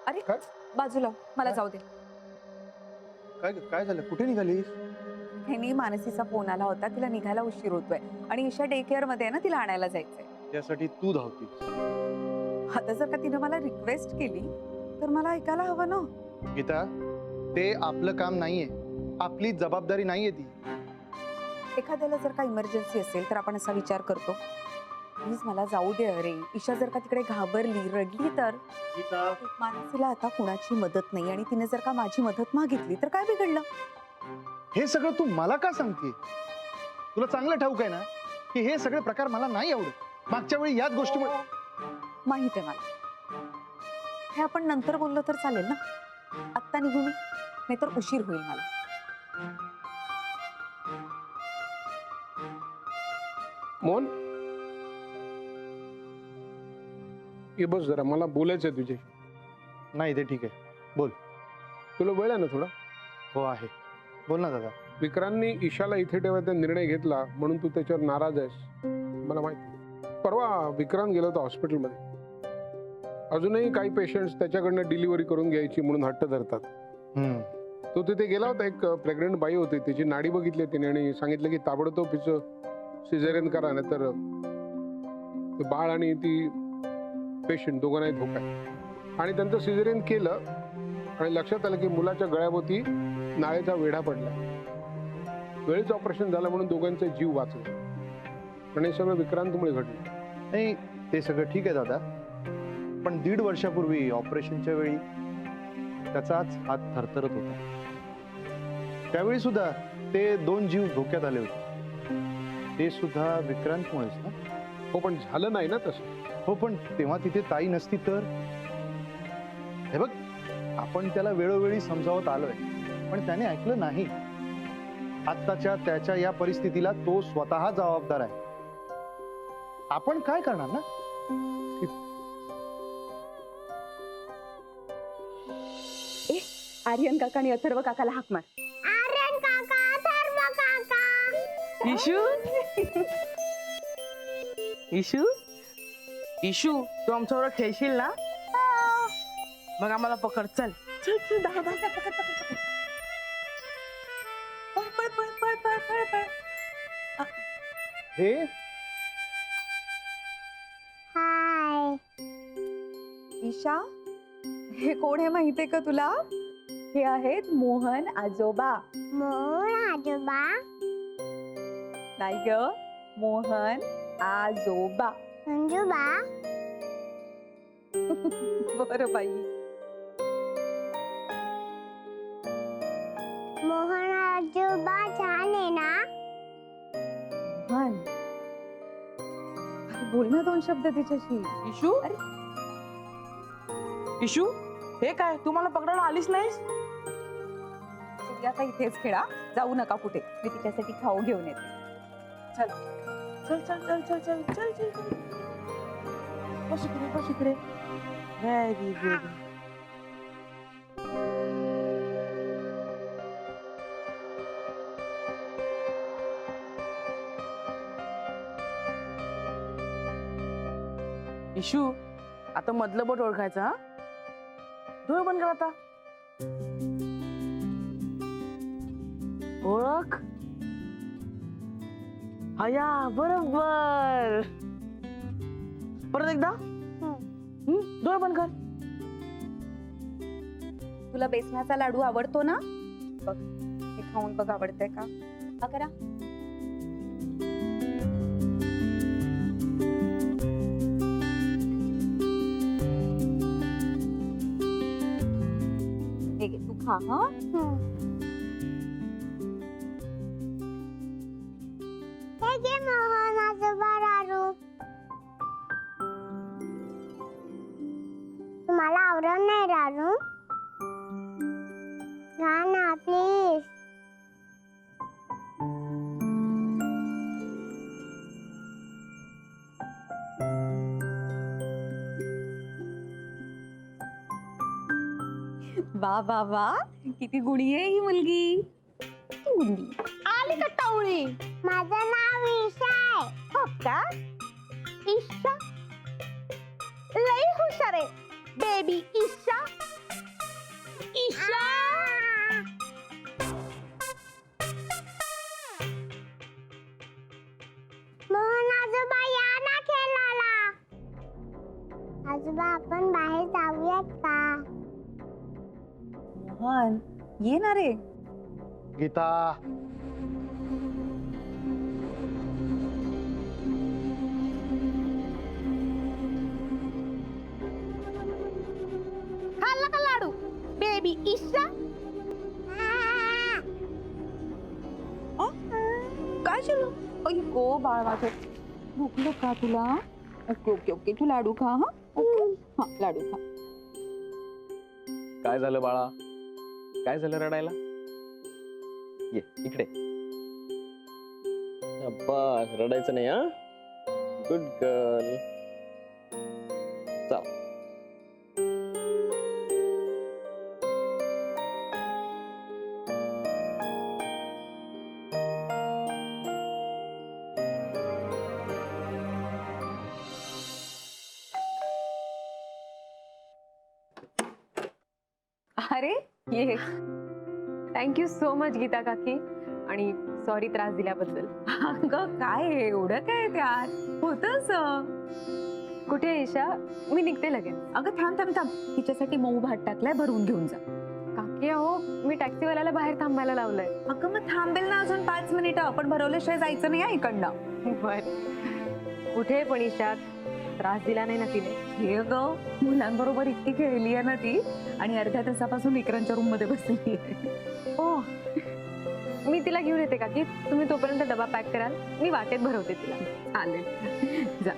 अरे काय बाजूला मला जाऊ दे. काय काय झालं? कुठे निघालीस? हेनी मानसीचा फोन आला होता, तिला निघायला उशीर होतोय आणि ईशा डे केअर मध्ये आहे ना, तिला आणायला जायचंय. त्यासाठी तू धावतीस? आता जर का तिने मला रिक्वेस्ट केली तर मला ऐकायला हवं ना. गीता, ते आपलं काम नाहीये, आपली जबाबदारी नाहीये ती. एखाद्याला जर का इमर्जन्सी असेल तर आपण असा विचार करतो, प्लीज मला जाऊ दे. अरे ईशा जर का तिकडे घाबरली, रडली तर गीता, मानसीला आता कुणाची मदत नाही आणि तिने जर का माझी मदत मागितली तर काय बिघडलं? हे सगळं तू मला का सांगते? तुला चांगलं ठाऊक आहे ना की हे सगळे प्रकार मला नाही आवडत. मागच्या वेळी याच गोष्टीमुळे. माहित आहे मला. हे आपण नंतर बोललो तर चालेल ना? आत्ता निघू मी, नाहीतर उशीर होईल मला. मोहन, ये बस जरा, मला बोलायचंय तुझ्याशी. नाही ते ठीक आहे, बोल. तुला वेळ आहे ना थोडा? हो आहे, बोल ना दादा. विक्रांतनी ईशाला इथे ठेवायचा निर्णय घेतला म्हणून तू त्याच्यावर नाराज आहेस, मला माहिती. परवा विक्रांत गेला होता हॉस्पिटलमध्ये. अजूनही काही पेशंट्स त्याच्याकडनं डिलिव्हरी करून घ्यायची म्हणून हट्ट धरतात. तो तिथे गेला होता. एक प्रेग्नंट बाई होती, तिची नाडी बघितली तिने आणि सांगितलं की ताबडतोब तिचं सिझेरियन करा, नाही तर बाळ आणि ती पेशंट दोघांनाही धोका आहे. आणि त्यांचं सिझेरियन केलं आणि लक्षात आलं की मुलाच्या गळ्याभोवती नाळेचा वेढा पडला. वेळेचं ऑपरेशन झालं म्हणून दोघांचे जीव वाचले. आणि हे सगळं विक्रांतमुळे घडलं. नाही ते सगळं ठीक आहे दादा, पण 1.5 वर्षापूर्वी ऑपरेशनच्या वेळी त्याचाच हात थरथरत होता. त्यावेळी सुद्धा ते 2 जीव धोक्यात आले होते. ते सुद्धा विक्रांतमुळेच ना? हो, पण झालं नाही ना तसं. हो, पण तेव्हा तिथे ताई नसती तर? हे बघ, आपण त्याला वेळोवेळी समजावत आलोय, पण त्याने ऐकलं नाही. आत्ताच्या त्याच्या या परिस्थितीला तो स्वतः जबाबदार आहे. आपण काय करणार ना? आर्यन काका आणि अथर्व काकाला हाक मार. आर्यन काका, अथर्व काका. इशू, इशू, इशू, तू आमच्याबरोबर खेळशील ना? मग आम्हाला पकड. चल चल चल, दहा दहा पकड पकड पकड. पळ पळ पळ पळ पळ पळ पळ. हे हाय. ईशा, हे कोण आहे माहितीये का तुला? हे आहेत मोहन आजोबा. मोर आजोबा. नाही ग, मोहन आजोबा. मंजूबा. बरं बाई. मोहन आजोबा छान आहे ना? मोहन, बोल ना 2 शब्द तिच्याशी. इशू, अरे. इशू, हे काय, तू मला पकडायला आलीस नाहीस? तुम्ही आता इथेच खेळा, जाऊ नका कुठे. मी तिच्यासाठी खाऊ घेऊन येते. चल चल चल चल चल चल चल चल चल. बस इकडे, बस इकडे. Very good. इशू, आता मधलं बोट ओळखायचं. हा, डोळे बंद कर आता. ओळख. हया, बरोबर. परत एकदा. डोळे बंद कर. तुला बेसनाचा लाडू आवडतो ना? बघ, हे खाऊन बघ, आवडतंय का? हा करा. हे घे, तू खा. हा, हे घे मोहन आजोबा लाडू. तुम्हाला आवडत नाही लाडू? घ्या ना प्लीज. वा वा वा, किती गुणी आहे ही मुलगी. किती गुणी. आली का टावळी? माझं नाव ईशा आहे. हो का? ईशा लई हुशार आहे बेबी ईशा. आजोबा या ना खेळायला. आजोबा आपण बाहेर जाऊयात का? मोहन ये ना रे. गीता, खाल्ला का लाडू बेबी ईशा? काय झालं? गो बाळ माझं भुकलं का तुला? ओके ओके ओके तू लाडू खा. हा ओके हा लाडू खा. काय झालं बाळा? काय झालं रडायला? ये इकडे. अब्बा रडायचं नाही हा. Good girl. चल. अरे ये. थँक्यू सो मच गीता काकी आणि सॉरी त्रास दिल्याबद्दल. अगं काय आहे? एवढं काय त्यात होतं असं. कुठे आहे ईशा? मी निघते लगेच. अगं थांब थांब थांब तिच्यासाठी मऊ भात टाकलाय भरून घेऊन जा. काकी अहो मी टॅक्सीवाल्याला बाहेर थांबायला लावलंय. अगं मग थांबेल ना अजून 5 मिनिटं. आपण भरवल्याशिवाय जायचं नाही इकडनं. बर. कुठे आहे पण ईशा? त्रास दिला नाही ना तिने? हे ग मुलांबरोबर इतकी खेळली आहे ना ती आणि अर्ध्या तासापासून विक्रांतच्या रूम मध्ये बसली. ओ मी तिला घेऊन येते काकी. तुम्ही तोपर्यंत डबा पॅक कराल. मी वाटेत भरवते तिला. चालेल जा.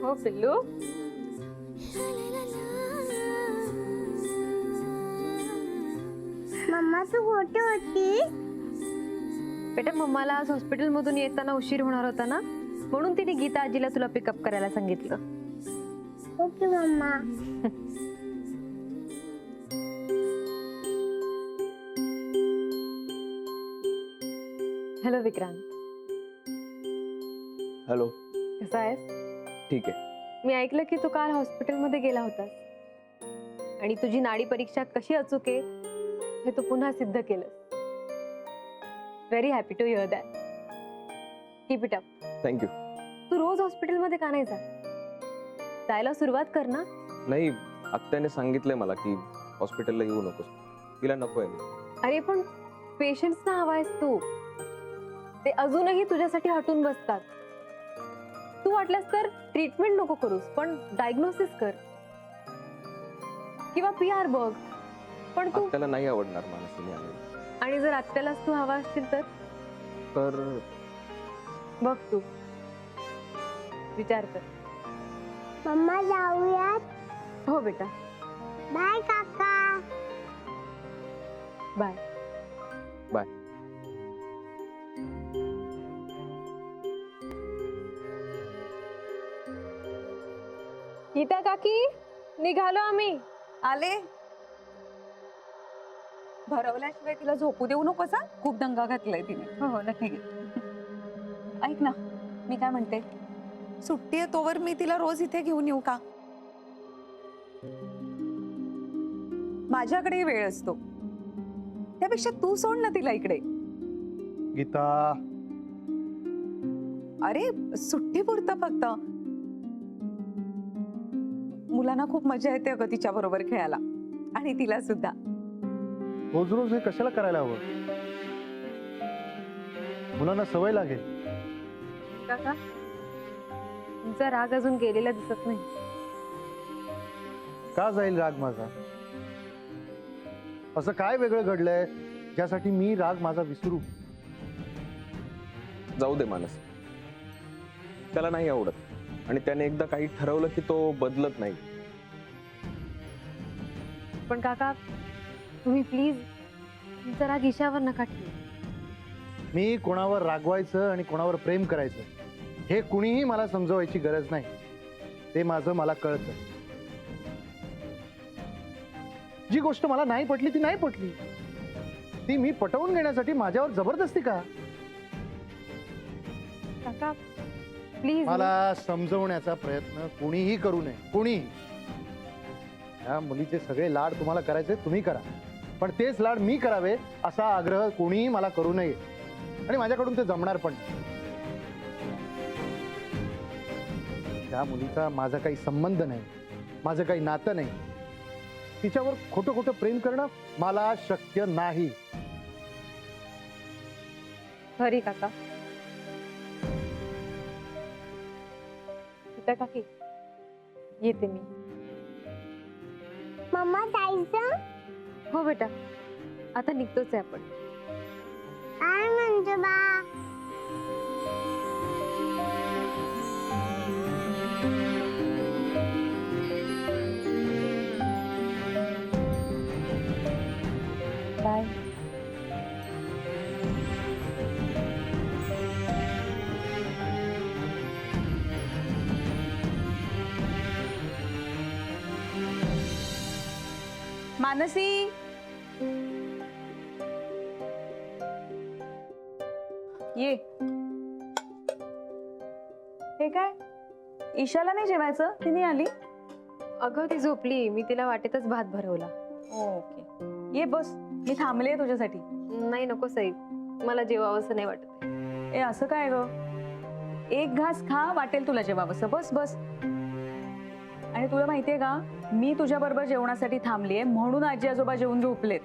हो पिल्लू. मम्मा तू कुठे होतीस? बेटा मम्माला आज हॉस्पिटलमधून येताना उशीर होणार होता ना म्हणून तिने गीता आजीला तुला पिकअप करायला सांगितलं. ओके मम्मा. हॅलो विक्रांत. हॅलो. कसा आहेस? ठीक आहे. मी ऐकलं की तू काल हॉस्पिटलमध्ये गेला होतास आणि तुझी नाडी परीक्षा कशी अचूक आहे हे तू पुन्हा सिद्ध केलं. Very happy to hear that. Keep it up. Thank you. तू रोज हॉस्पिटलमध्ये का नाही जायला सुरुवात कर ना. नाही आत्याने सांगितलंय मला की हॉस्पिटलला येऊ नकोस. तिला नकोय. अरे पण पेशंट्सना हवायस तू. ते अजूनही तुझ्यासाठी हटून बसतात. तू वाटल्यास तर ट्रीटमेंट नको करूस पण डायग्नोसिस कर किंवा PR बघ. पण तू आत्याला नाही आवडणार मानसीने आलेलं. आणि जर आत्यालाच तू हवा असतील तर बघ तू विचार कर. मम्मा जाऊयात. हो बेटा. बाय काका. बाय. बाय. गीता काकी निघालो आम्ही. आले. भरवल्याशिवाय तिला झोपू देऊ नकोस हा. खूप दंगा घातलाय तिने. हो हो नक्की. ऐक ना मी काय म्हणते सुट्टी आहे तोवर मी तिला रोज इथे घेऊन येऊ का? माझ्याकडे वेळ असतो त्यापेक्षा तू सोड ना तिला इकडे. गीता, अरे सुट्टी पुरतं फक्त. मुलांना खूप मजा येते अगं तिच्या बरोबर खेळायला आणि तिला सुद्धा. रोज रोज हे कशाला करायला हवं? मुलांना सवय लागेल. काका तुमचा राग अजून गेलेला दिसत नाही. का जाईल राग माझा? असं काय वेगळं घडलंय ज्यासाठी मी राग माझा विसरू? जाऊ दे मानस. त्याला नाही आवडत. आणि त्याने एकदा काही ठरवलं की तो बदलत नाही. पण काका तुम्ही प्लीज तुमचा राग ईशावर नका ठेवू. मी कोणावर रागवायचं आणि कोणावर प्रेम करायचं हे कुणीही मला समजवायची गरज नाही. ते माझं मला कळतं. जी गोष्ट मला नाही पटली ती नाही पटली. ती मी पटवून घेण्यासाठी माझ्यावर जबरदस्ती का? काका प्लीज. मला समजवण्याचा प्रयत्न कुणीही करू नये. कुणीही. या मुलीचे सगळे लाड तुम्हाला करायचे तुम्ही करा, पण तेच लाड मी करावे असा आग्रह कोणीही मला करू नये आणि माझ्याकडून ते जमणार पण नाही. त्या मुलीचा माझा काही संबंध नाही, माझं काही नातं नाही. तिच्यावर खोटं खोटं प्रेम करणं मला शक्य नाही. खरी काका. गीता काकी येते मी. मम्मा जायचं? हो बेटा, आता निघतोच आहे आपण. काय म्हणतो बा? बाय. मानसी, ये. हे काय, ईशाला नाही जेवायचं? ती नाही आली? अगं ती झोपली, मी तिला वाटेतच भात भरवला. ओके, ये बस, मी थांबले तुझ्यासाठी. नाही नको सई, मला जेवावंसं नाही वाटत. ए असं काय ग, एक घास खा, वाटेल तुला जेवावंसं. बस बस. आणि तुला माहितीये का, मी तुझ्या बरोबर जेवणासाठी थांबलीये म्हणून आजी आजोबा जेवून झोपलेत.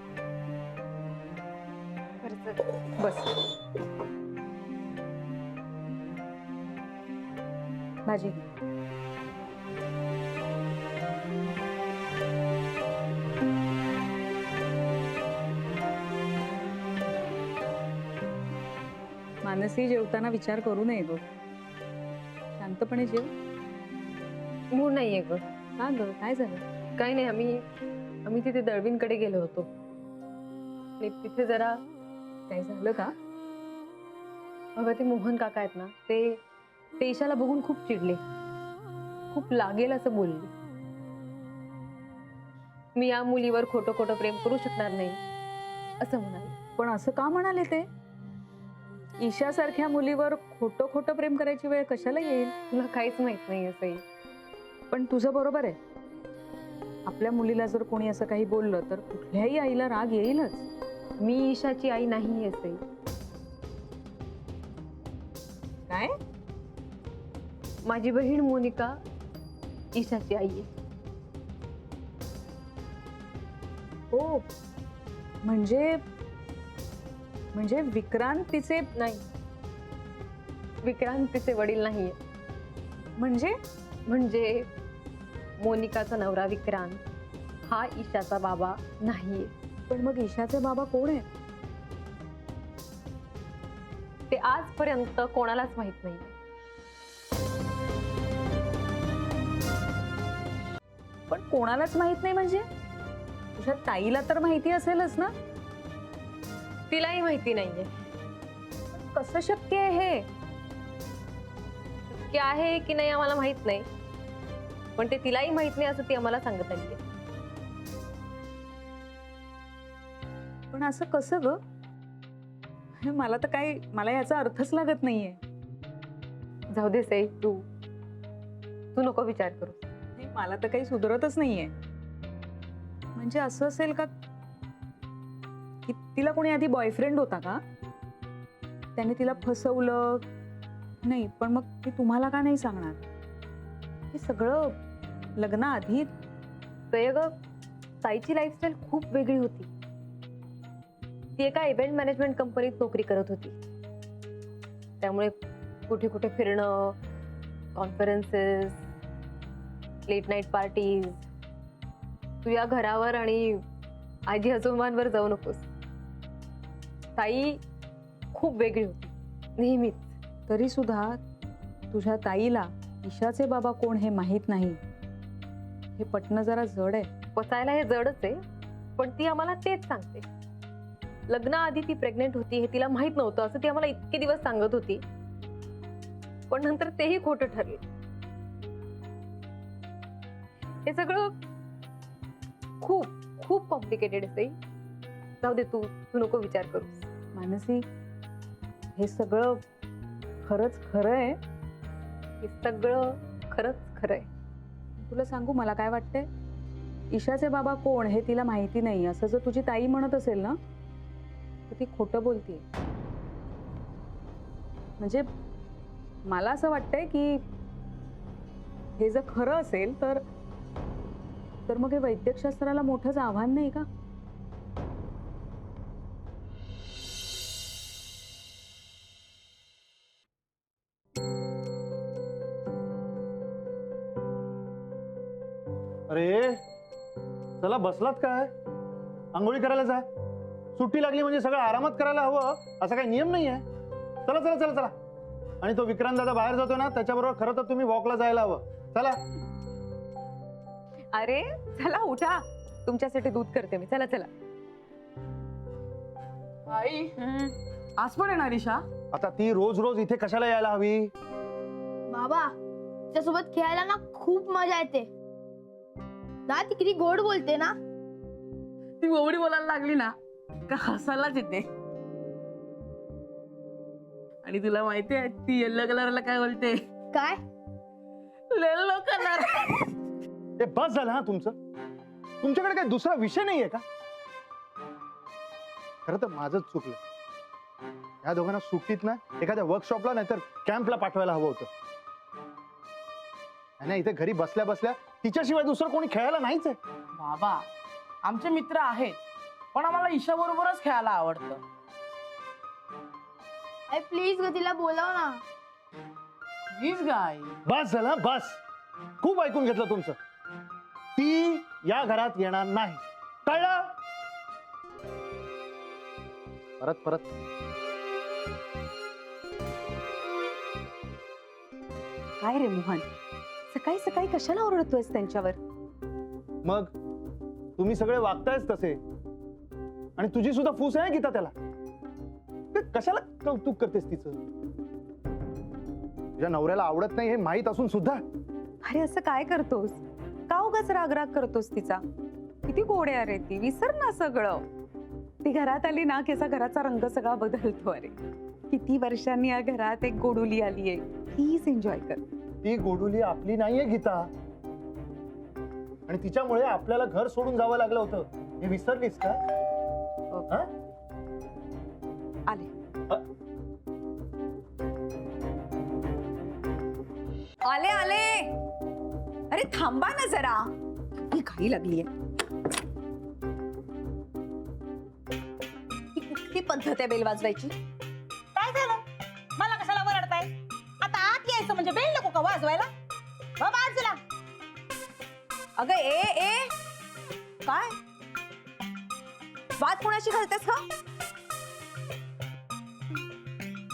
बस. भाजी. मानसी, जेवताना विचार करू नये ग. शांतपणे जेव. मूड नाहीये ग. का ग, काय झालं? काही नाही, आम्ही तिथे दळवींकडे गेलो होतो आणि तिथे जरा. काय झालं का? अगं ते मोहन काका आहेत ना, ते ईशाला बघून खूप चिडले, खूप लागेल असं बोलले. मी या मुलीवर खोटं खोटं प्रेम करू शकणार नाही असं म्हणाले. पण असं का म्हणाले ते? ईशा सारख्या मुलीवर खोटं खोटं प्रेम करायची वेळ कशाला येईल? तुला काहीच माहित नाही असंही. पण तुझं बरोबर आहे. आपल्या मुलीला जर कोणी असं काही बोललं तर कुठल्याही आईला राग येईलच. मी ईशाची आई नाही असंही. काय? माझी बहीण मोनिका ईशाची आई आहे. हो, म्हणजे विक्रांत तिचे नाही, विक्रांत तिचे वडील नाहीये. म्हणजे मोनिकाचा नवरा विक्रांत हा ईशाचा बाबा नाहीये. पण मग ईशाचे बाबा कोण आहेत? ते आजपर्यंत कोणालाच माहित नाही. पण कोणालाच माहित नाही म्हणजे? तुझ्या ताईला तर माहिती असेलच ना? तिलाही माहिती नाहीये. कसं शक्य आहे हे? शक्य आहे की नाही आम्हाला माहित नाही, पण ते तिलाही माहित नाही असं ती आम्हाला सांगत आली. पण असं कसं ग? मला याचा अर्थच लागत नाहीये. जाऊ दे सई, तू नको विचार करू. नाही, मला तर काही सुधरतच नाहीये. म्हणजे असं असेल का की तिला कोणी आधी बॉयफ्रेंड होता का? त्याने तिला फसवलं? नाही, पण मग ती तुम्हाला का नाही सांगणार? हे सगळं लग्नाआधी. अगं ताईची लाईफस्टाईल खूप वेगळी होती. ती एका इव्हेंट मॅनेजमेंट कंपनीत नोकरी करत होती. त्यामुळे कुठे कुठे फिरणं, कॉन्फरन्सेस, लेट नाईट पार्टीज. तू या घरावर आणि आजी आजोबांवर जाऊ नकोस. ताई खूप वेगळी होती नेहमीच. तरी सुद्धा तुझ्या ताईला ईशाचे बाबा कोण हे माहीत नाही हे पटणं जरा जड आहे. पचायला हे जडच आहे, पण ती आम्हाला तेच सांगते. लग्नाआधी ती प्रेग्नेंट होती हे तिला माहित नव्हतं असं ती आम्हाला इतके दिवस सांगत होती, पण नंतर तेही खोटं ठरले. हे सगळं खूप खूप कॉम्प्लिकेटेड आहे. जाऊ दे, तू तू नको विचार करूस. मानसी, हे सगळं खरंच खरं आहे. हे सगळं खरंच खरंय. तुला सांगू मला काय वाटतंय, ईशाचे बाबा कोण हे तिला माहिती नाही असं जर तुझी ताई म्हणत असेल ना, तर ती खोटं बोलतीये. म्हणजे मला असं वाटतंय की हे जर खरं असेल तर मग हे वैद्यकशास्त्राला मोठंच आव्हान नाही का? अरे चला, बसलात काय? आंघोळी करायला जा. सुट्टी लागली म्हणजे सगळं आरामात करायला हवं असा काही नियम नाही आहे. चला चला चला चला. आणि तो विक्रांत दादा बाहेर जातो ना, त्याच्याबरोबर खरं तर तुम्ही वॉकला जायला हवं. चला. अरे चला उठा, तुमच्यासाठी दूध करते मी. चला चला. आई आज पण येणार ईशा? आता ती रोज रोज इथे कशाला यायला हवी? बाबा त्यासोबत खेळायला ना खूप मजा येते ना. ती किती गोड बोलते ना. ती गोवडी बोलायला लागली ना का हसायलाच येते. आणि तुला माहितीये ती येल्लो कलरला काय बोलते? काय? Yellow colour. हे बस झालं हा तुमचं. तुमच्याकडे काही दुसरा विषय नाहीये का? खरं तर माझंच चुकलं. या दोघांना सुट्टीत ना एखाद्या वर्कशॉपला नाहीतर कॅम्पला पाठवायला हवं होतं. नाही, इथे घरी बसल्या बसल्या तिच्याशिवाय दुसरं कोणी खेळायला नाहीच आहे. बाबा आमचे मित्र आहेत, पण आम्हाला ईशा बरोबरच खेळायला आवडतं. आई प्लीज ग तिला बोलाव ना. प्लीज गाई. बस झालं, बस. खूप ऐकून घेतलं तुमचं. ती या घरात येणार नाही, कळलं? परत परत काय रे मोहन, सकाळी सकाळी कशाला ओरडतोयस त्यांच्यावर? मग तुम्ही सगळे वागतायच तसे. आणि तुझी सुद्धा फूस आहे गीता त्याला. ते कशाला कौतुक करतेस तिचं? तुझ्या नवऱ्याला आवडत नाही हे माहित असून सुद्धा. अरे असं काय करतोस? का उगाच रागराग करतोस तिचा? किती गोड आहे अरे ती. विसर ना सगळं. ती घरात आली ना की असा घराचा रंग सगळा बदलतो. अरे किती वर्षांनी या घरात एक गोडुली आलीये. प्लीज एन्जॉय कर. ती गोडुली आपली नाहीये गीता, आणि तिच्यामुळे आपल्याला घर सोडून जावं लागलं होतं. हे विसरलीस का? हा? आले. आले आले. अरे थांबा ना जरा, ही घाई लागलीये. ही कुठली पद्धत आहे बेल वाजवायची? काय झालं? मला कशाला वरडताय? आता आत यायचं म्हणजे बेल नको का वाजवायला? बाजूला. अगं ए ए काय वाद कोणाशी घालतेस का?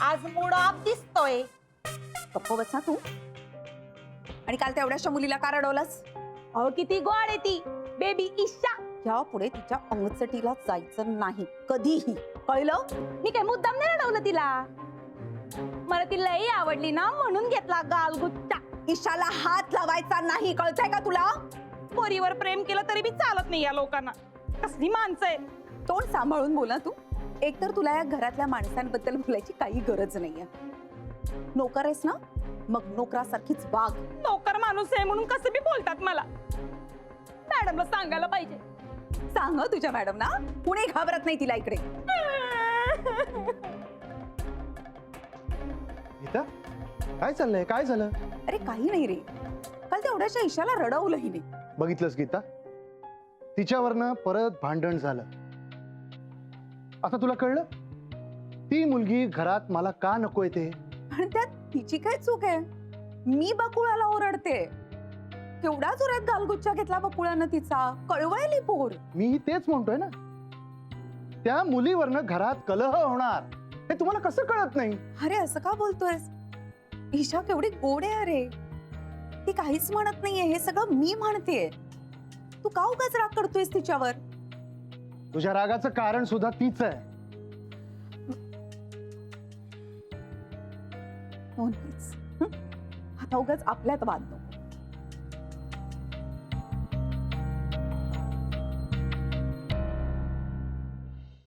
आज मूड ऑफ दिसतोय. गप्प बस ना तू. आणि काल तेवढ्याशा मुलीला का रडवलंस? अहो किती गोड आहे ती बेबी ईशा. या पुढे तिच्या अंगचटीला जायचं नाही कधीही, कळलं? मी काय मुद्दाम नाही रडवलं तिला. मला ती लई आवडली ना म्हणून घेतला गालगुच्चा. ईशाला हात लावायचा नाही, कळतंय का तुला? पोरीवर प्रेम केलं तरी बी चालत नाही या लोकांना. कसली माणसं आहे. तोंड सांभाळून बोला तू. एकतर तुला या घरातल्या माणसांबद्दल बोलायची काही गरज नाहीये. नोकर आहेस ना, मग नोकरासारखीच वाग. नोकर माणूस आहे म्हणून कसं बी बोलतात मला. मॅडमला सांगायला पाहिजे. सांग तुझ्या मॅडम ना, कुणी घाबरत नाही तिला इकडे. गीता, काय चाललंय? काय झालं? अरे काही नाही रे, काल तेवढ्याशा ईशाला रडवलंही नाही. बघितलंस गीता, तिच्यावरनं परत भांडण झालं. आता तुला कळलं ती मुलगी घरात मला का नकोय ते? आणि त्यात तिची काय चूक आहे? मी बकुळाला ओरडते. केवढा जोरात गालगुच्चा घेतला बकुळानं तिचा. कळवायली पोर. मी तेच म्हणतोय ना, त्या मुलीवरनं घरात कलह होणार हे तुम्हाला कसं कळत नाही? अरे असं का बोलतोयस? ईशा केवढी गोड आहे अरे. ती काहीच म्हणत नाहीये, हे सगळं मी म्हणतेय. तू का उगाच राग करतोयस तिच्यावर? तुझ्या रागाचं कारण सुद्धा तीच आहे. हो नाहीच. आता उगाच आपल्यात वाद नको.